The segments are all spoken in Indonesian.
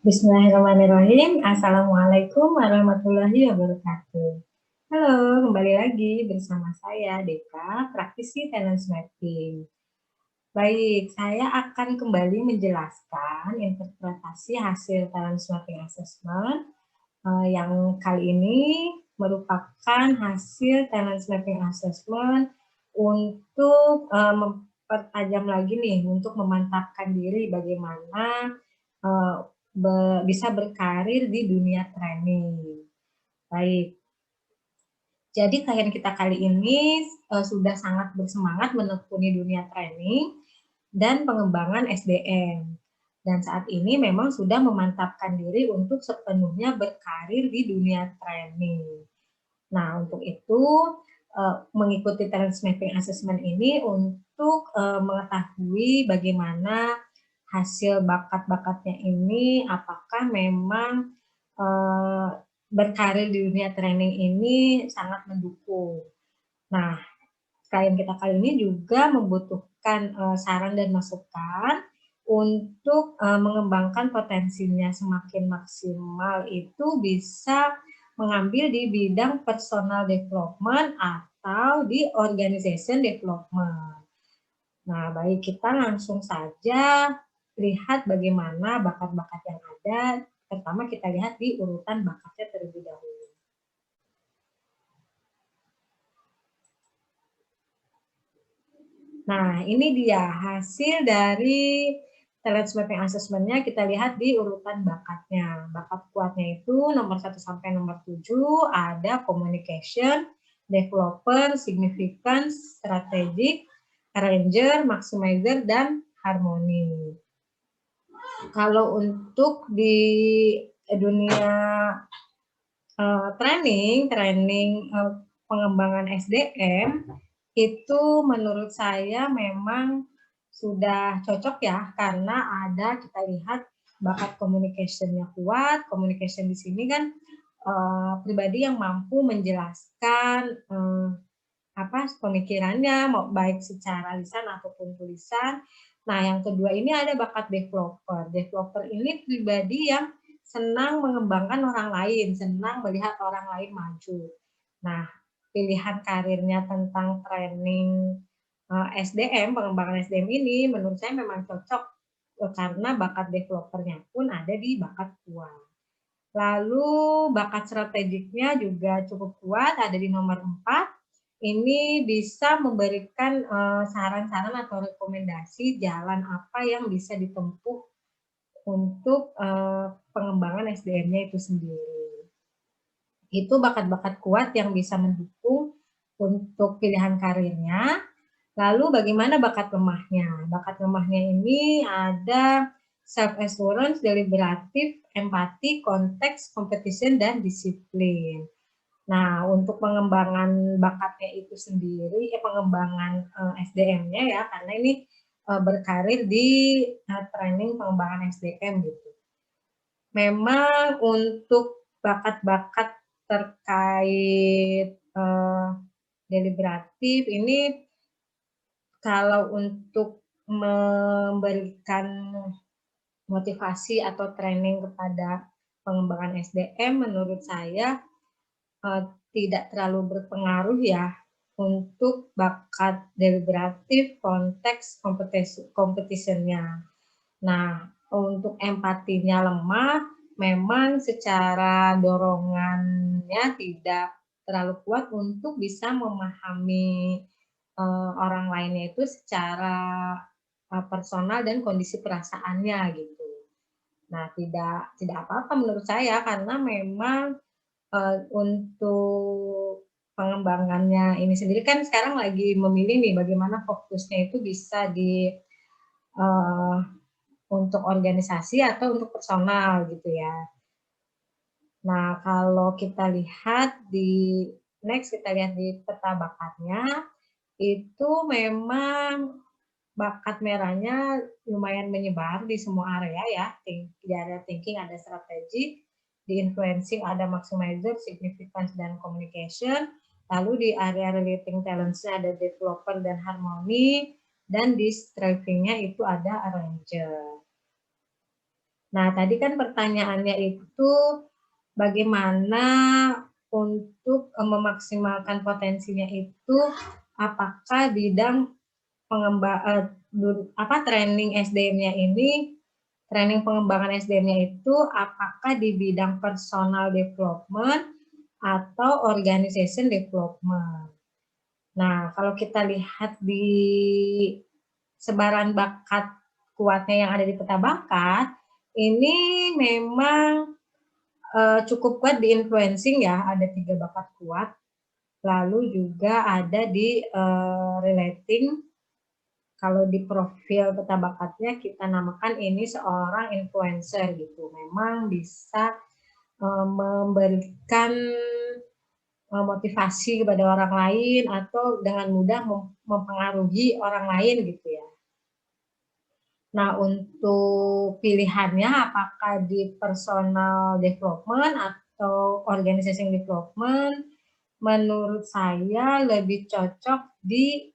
Bismillahirrahmanirrahim. Assalamualaikum warahmatullahi wabarakatuh. Halo, kembali lagi bersama saya Deka, praktisi talent mapping. Baik, saya akan kembali menjelaskan interpretasi hasil talent mapping assessment yang kali ini merupakan hasil talent mapping assessment untuk mempertajam lagi nih, untuk memantapkan diri bagaimana eh, bisa berkarir di dunia training. Baik, jadi klien kita kali ini sudah sangat bersemangat menekuni dunia training dan pengembangan SDM. Dan saat ini memang sudah memantapkan diri untuk sepenuhnya berkarir di dunia training. Nah, untuk itu mengikuti talent mapping assessment ini untuk mengetahui bagaimana hasil bakat-bakatnya ini, apakah memang berkarir di dunia training ini sangat mendukung. Nah, klien kita kali ini juga membutuhkan saran dan masukan untuk mengembangkan potensinya semakin maksimal itu bisa mengambil di bidang personal development atau di organization development. Nah, baik, kita langsung saja lihat bagaimana bakat-bakat yang ada. Pertama kita lihat di urutan bakatnya terlebih dahulu. Nah, ini dia hasil dari talent mapping assessment-nya, kita lihat di urutan bakatnya. Bakat kuatnya itu nomor 1 sampai nomor 7 ada communication, developer, significance, strategic, arranger, maximizer, dan harmoni. Kalau untuk di dunia training pengembangan SDM, itu menurut saya memang sudah cocok ya, karena ada kita lihat bakat communication-nya kuat. Communication di sini kan pribadi yang mampu menjelaskan pemikirannya, baik secara lisan ataupun tulisan. Nah, yang kedua ini ada bakat developer. Developer ini pribadi yang senang mengembangkan orang lain, senang melihat orang lain maju. Nah, pilihan karirnya tentang training SDM, pengembangan SDM ini menurut saya memang cocok karena bakat developernya pun ada di bakat kuat. Lalu bakat strategiknya juga cukup kuat, ada di nomor 4. Ini bisa memberikan saran-saran atau rekomendasi jalan apa yang bisa ditempuh untuk pengembangan SDM-nya itu sendiri. Itu bakat-bakat kuat yang bisa mendukung untuk pilihan karirnya. Lalu bagaimana bakat lemahnya? Bakat lemahnya ini ada self-assurance, deliberatif, empati, konteks, competition, dan disiplin. Nah, untuk pengembangan bakatnya itu sendiri, pengembangan SDM-nya ya, karena ini berkarir di training pengembangan SDM gitu. Memang untuk bakat-bakat terkait deliberatif ini kalau untuk memberikan motivasi atau training kepada pengembangan SDM menurut saya tidak terlalu berpengaruh ya untuk bakat deliberatif, konteks, competition-nya. Nah, untuk empatinya lemah, memang secara dorongannya tidak terlalu kuat untuk bisa memahami orang lainnya itu secara personal dan kondisi perasaannya gitu. Nah, tidak apa-apa menurut saya karena memang untuk pengembangannya ini sendiri kan sekarang lagi memilih nih bagaimana fokusnya itu bisa di untuk organisasi atau untuk personal gitu ya. Nah, kalau kita lihat kita lihat di peta bakatnya, itu memang bakat merahnya lumayan menyebar di semua area ya. Di area thinking ada strategi, di influencing ada maximizer, significance, dan communication. Lalu di area relating talents-nya ada developer dan harmony, dan di striving-nya itu ada arranger. Nah, tadi kan pertanyaannya itu bagaimana untuk memaksimalkan potensinya itu, apakah bidang training SDM-nya ini, training pengembangan SDM-nya itu apakah di bidang personal development atau organization development. Nah, kalau kita lihat di sebaran bakat kuatnya yang ada di peta bakat, ini memang cukup kuat di influencing ya, ada 3 bakat kuat. Lalu juga ada di relating, kalau di profil peta bakatnya kita namakan ini seorang influencer gitu. Memang bisa memberikan motivasi kepada orang lain atau dengan mudah mempengaruhi orang lain gitu ya. Nah, untuk pilihannya apakah di personal development atau organization development, menurut saya lebih cocok di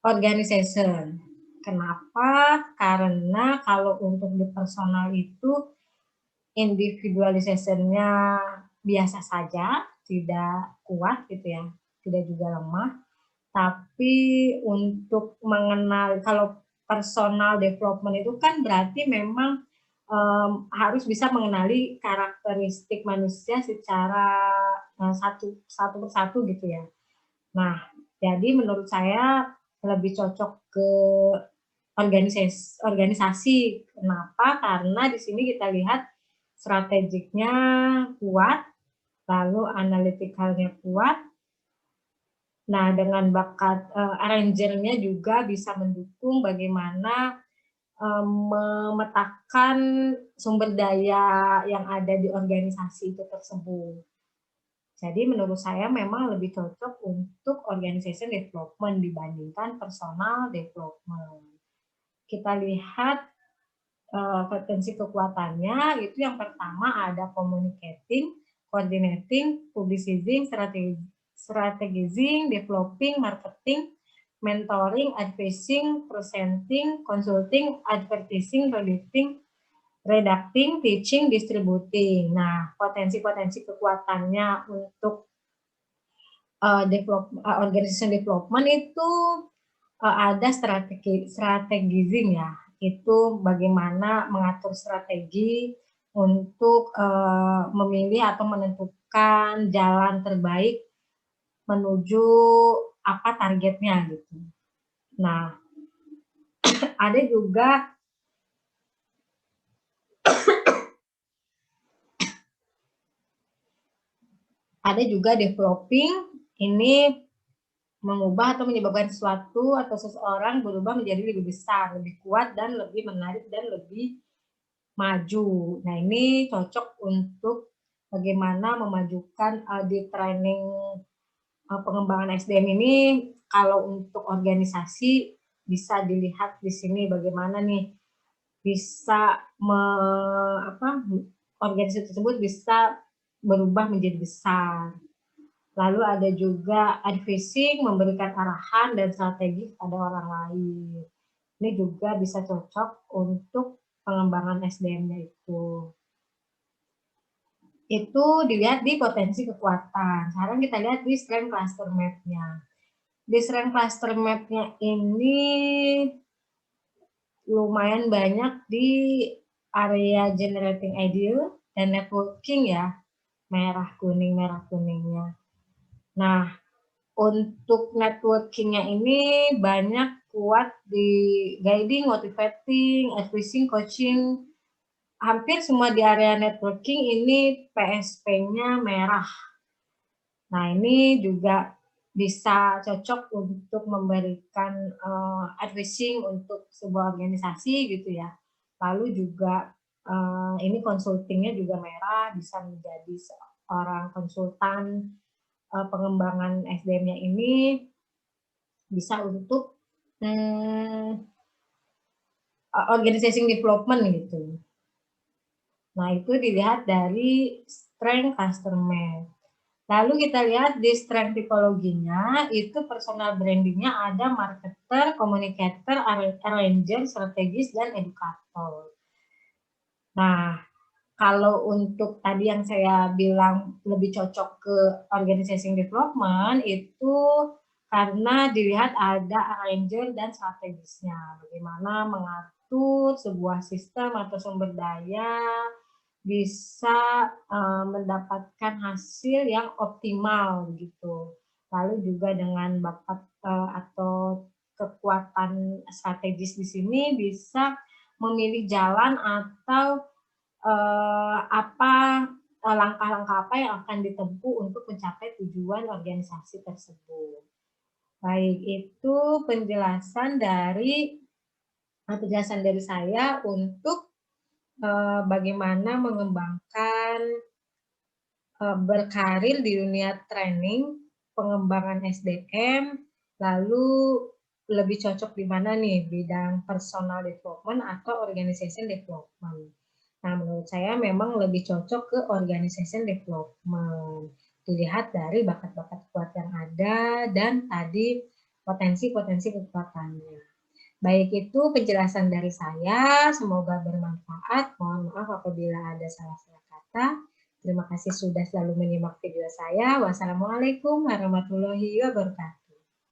organization. Kenapa? Karena kalau untuk di personal itu individualisasinya biasa saja, tidak kuat gitu ya, tidak juga lemah. Tapi untuk mengenal, kalau personal development itu kan berarti memang harus bisa mengenali karakteristik manusia secara satu persatu gitu ya. Nah, jadi menurut saya lebih cocok ke organisasi. Kenapa? Karena di sini kita lihat strategiknya kuat, lalu analitikalnya kuat. Nah, dengan bakat arrangernya juga bisa mendukung bagaimana memetakan sumber daya yang ada di organisasi itu tersebut. Jadi menurut saya memang lebih cocok untuk organization development dibandingkan personal development. Kita lihat potensi kekuatannya, itu yang pertama ada communicating, coordinating, publishing, strategizing, developing, marketing, mentoring, advising, presenting, consulting, advertising, redacting, teaching, distributing. Nah, potensi-potensi kekuatannya untuk organization development itu ada strategizing ya, itu bagaimana mengatur strategi untuk memilih atau menentukan jalan terbaik menuju apa targetnya gitu. Nah, ada juga developing, ini mengubah atau menyebabkan sesuatu atau seseorang berubah menjadi lebih besar, lebih kuat, dan lebih menarik, dan lebih maju. Nah, ini cocok untuk bagaimana memajukan di training pengembangan SDM ini. Kalau untuk organisasi bisa dilihat di sini bagaimana nih bisa organisasi tersebut bisa berubah menjadi besar. Lalu ada juga advising, memberikan arahan dan strategi kepada orang lain. Ini juga bisa cocok untuk pengembangan SDM-nya itu. Itu dilihat di potensi kekuatan. Sekarang kita lihat di strength cluster map-nya. Di strength cluster map-nya ini lumayan banyak di area generating idea dan networking ya. Merah kuningnya. Nah, untuk networking-nya ini banyak kuat di guiding, motivating, advising, coaching. Hampir semua di area networking ini PSP-nya merah. Nah, ini juga bisa cocok untuk memberikan advising untuk sebuah organisasi gitu ya. Lalu juga ini consulting-nya juga merah, bisa menjadi seorang konsultan pengembangan SDM-nya ini bisa untuk organization development gitu. Nah, itu dilihat dari strength customer. Lalu kita lihat di strength tipologinya, itu personal brandingnya ada marketer, communicator, arranger, strategis, dan edukator. Nah, kalau untuk tadi yang saya bilang lebih cocok ke organization development itu karena dilihat ada arranger dan strategisnya. Bagaimana mengatur sebuah sistem atau sumber daya bisa mendapatkan hasil yang optimal gitu. Lalu juga dengan bakat atau kekuatan strategis di sini bisa memilih jalan atau langkah-langkah apa yang akan ditempuh untuk mencapai tujuan organisasi tersebut. Baik, itu penjelasan dari saya untuk bagaimana mengembangkan berkarir di dunia training, pengembangan SDM, lalu lebih cocok di mana nih, bidang personal development atau organization development. Nah, menurut saya memang lebih cocok ke organization development. Dilihat dari bakat-bakat kuat yang ada dan tadi potensi-potensi kekuatannya. Baik, itu penjelasan dari saya. Semoga bermanfaat. Mohon maaf apabila ada salah-salah kata. Terima kasih sudah selalu menyimak video saya. Wassalamualaikum warahmatullahi wabarakatuh.